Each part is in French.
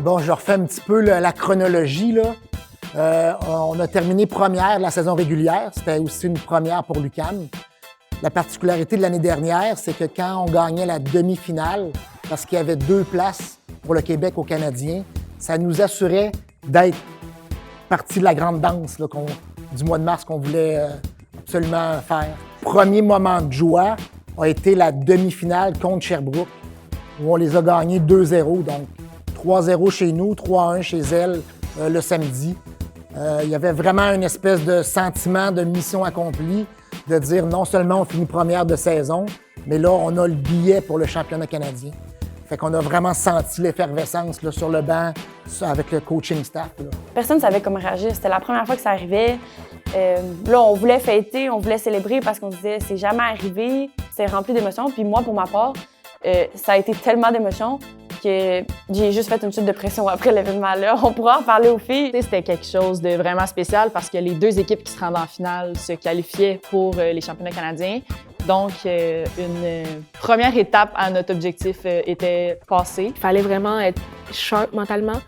Bon, je refais un petit peu la chronologie, là. On a terminé première de la saison régulière. C'était aussi une première pour l'UQAM. La particularité de l'année dernière, c'est que quand on gagnait la demi-finale, parce qu'il y avait 2 places pour le Québec aux Canadiens, ça nous assurait d'être partie de la grande danse là, du mois de mars qu'on voulait absolument faire. Premier moment de joie a été la demi-finale contre Sherbrooke, où on les a gagnés 2-0, donc 3-0 chez nous, 3-1 chez elles le samedi. Il y avait vraiment une espèce de sentiment de mission accomplie, de dire non seulement on finit première de saison, mais là, on a le billet pour le championnat canadien. Fait qu'on a vraiment senti l'effervescence là, sur le banc avec le coaching staff. Là. Personne ne savait comment réagir. C'était la première fois que ça arrivait. Là, on voulait fêter, on voulait célébrer parce qu'on disait c'est jamais arrivé. C'était rempli d'émotions. Puis moi, pour ma part, ça a été tellement d'émotions que j'ai juste fait une chute de pression après l'événement-là. On pourra en parler aux filles. C'était quelque chose de vraiment spécial parce que les 2 équipes qui se rendent en finale se qualifiaient pour les championnats canadiens. Donc, une première étape à notre objectif était passée. Il fallait vraiment être sharp mentalement,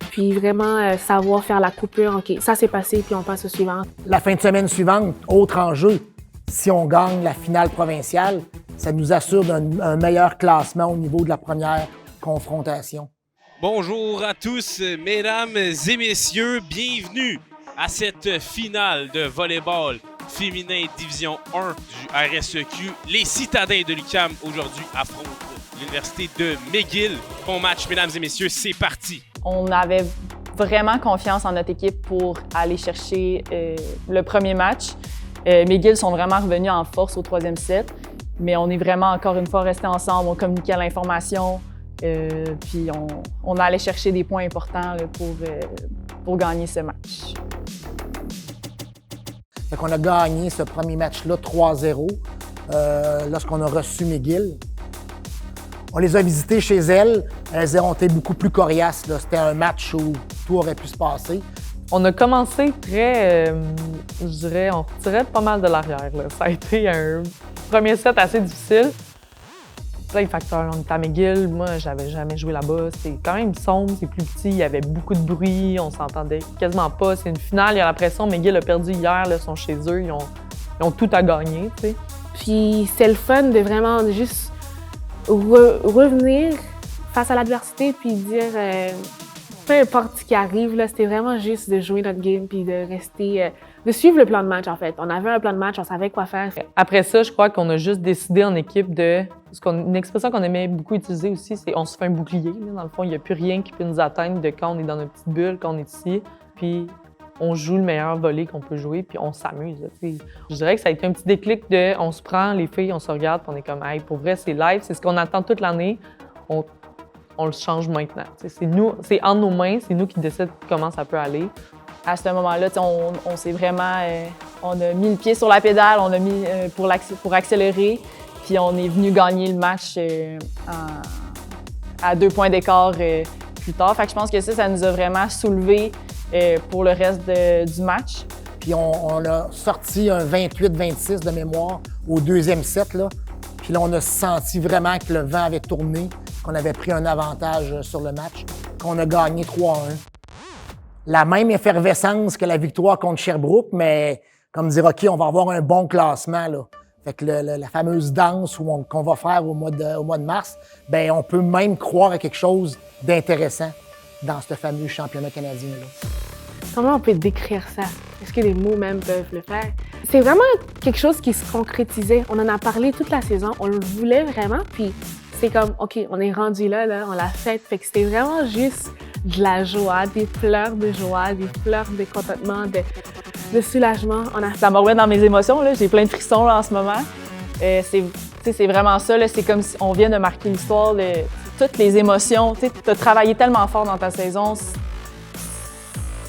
puis vraiment savoir faire la coupure. OK, ça s'est passé, puis on passe au suivant. La fin de semaine suivante, autre enjeu, si on gagne la finale provinciale, ça nous assure un meilleur classement au niveau de la première confrontation. Bonjour à tous, mesdames et messieurs, bienvenue à cette finale de volleyball féminin Division 1 du RSEQ. Les citadins de l'UQAM aujourd'hui affrontent l'Université de McGill. Bon match, mesdames et messieurs, c'est parti! On avait vraiment confiance en notre équipe pour aller chercher le premier match. McGill sont vraiment revenus en force au 3e set, mais on est vraiment encore une fois restés ensemble, on communiquait l'information, puis on allait chercher des points importants là, pour gagner ce match. Fait qu'on a gagné ce premier match-là 3-0 lorsqu'on a reçu McGill. On les a visités chez elles. Elles ont été beaucoup plus coriaces. Là. C'était un match où tout aurait pu se passer. On a commencé très, je dirais, on retirait pas mal de l'arrière. Là. Ça a été un premier set assez difficile. Plein de facteurs. On était à McGill. Moi, j'avais jamais joué là-bas. C'est quand même sombre, c'est plus petit. Il y avait beaucoup de bruit. On s'entendait quasiment pas. C'est une finale. Il y a la pression. McGill a perdu hier. Là, ils sont chez eux. Ils ont tout à gagner. T'sais. Puis c'est le fun de vraiment juste revenir face à l'adversité puis dire peu importe ce qui arrive, là, c'était vraiment juste de jouer notre game puis de rester, de suivre le plan de match en fait. On avait un plan de match, on savait quoi faire. Après ça, je crois qu'on a juste décidé en équipe de... Une expression qu'on aimait beaucoup utiliser aussi, c'est on se fait un bouclier. Là. Dans le fond, il n'y a plus rien qui peut nous atteindre de quand on est dans notre petite bulle, quand on est ici. Puis on joue le meilleur volley qu'on peut jouer, puis on s'amuse. Là, je dirais que ça a été un petit déclic de on se prend, les filles, on se regarde, puis on est comme hey, pour vrai, c'est live, c'est ce qu'on attend toute l'année. On le change maintenant. C'est nous, c'est entre nos mains, c'est nous qui décidons comment ça peut aller. À ce moment-là, on s'est vraiment... on a mis le pied sur la pédale, on a mis pour accélérer, puis on est venu gagner le match à 2 points d'écart plus tard. Fait que je pense que ça nous a vraiment soulevés pour le reste du match. Puis on a sorti un 28-26 de mémoire au 2e set. Là. Puis là, on a senti vraiment que le vent avait tourné, qu'on avait pris un avantage sur le match, qu'on a gagné 3-1. La même effervescence que la victoire contre Sherbrooke, mais comme dire, OK, on va avoir un bon classement. Là. Fait que la fameuse danse qu'on va faire au mois de mars, bien, on peut même croire à quelque chose d'intéressant dans ce fameux championnat canadien-là. Comment on peut décrire ça? Est-ce que les mots même peuvent le faire? C'est vraiment quelque chose qui se concrétisait. On en a parlé toute la saison, on le voulait vraiment, puis c'est comme, OK, on est rendu là, on l'a fait. Fait que c'était vraiment juste de la joie, des pleurs de joie, des pleurs de contentement, de soulagement. Ça me remet dans mes émotions, là. J'ai plein de frissons là, en ce moment. C'est vraiment ça, là. C'est comme si on vient de marquer l'histoire, toutes les émotions. Tu as travaillé tellement fort dans ta saison,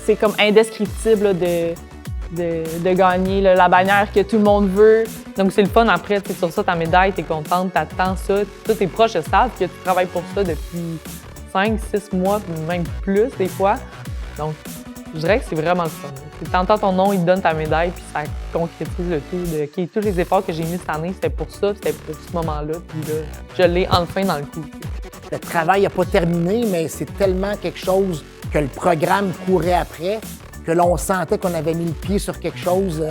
c'est comme indescriptible là, de gagner là, la bannière que tout le monde veut. Donc c'est le fun après, tu es sur ça, ta médaille, tu es contente, tu attends ça. Tous tes proches savent que tu travailles pour ça depuis 5, 6 mois, même plus des fois. Donc je dirais que c'est vraiment le fun. Tu entends ton nom, ils te donnent ta médaille, puis ça concrétise le tout. Okay, tous les efforts que j'ai mis cette année, c'était pour ça, c'était pour ce moment-là. Puis là, je l'ai enfin dans le coup. Le travail n'a pas terminé, mais c'est tellement quelque chose que le programme courait après, que l'on sentait qu'on avait mis le pied sur quelque chose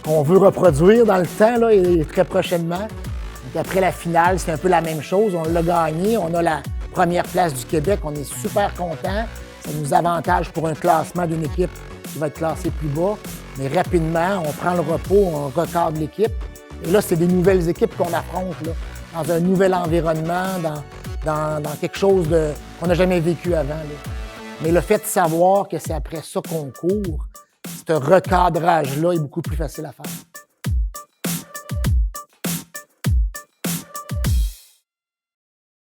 qu'on veut reproduire dans le temps là, et très prochainement. Donc après la finale, c'est un peu la même chose. On l'a gagné, on a la première place du Québec, on est super contents. Ça nous avantage pour un classement d'une équipe qui va être classée plus bas. Mais rapidement, on prend le repos, on recadre l'équipe. Et là, c'est des nouvelles équipes qu'on affronte, là, dans un nouvel environnement, dans quelque chose qu'on n'a jamais vécu avant. Là. Mais le fait de savoir que c'est après ça qu'on court, ce recadrage-là est beaucoup plus facile à faire.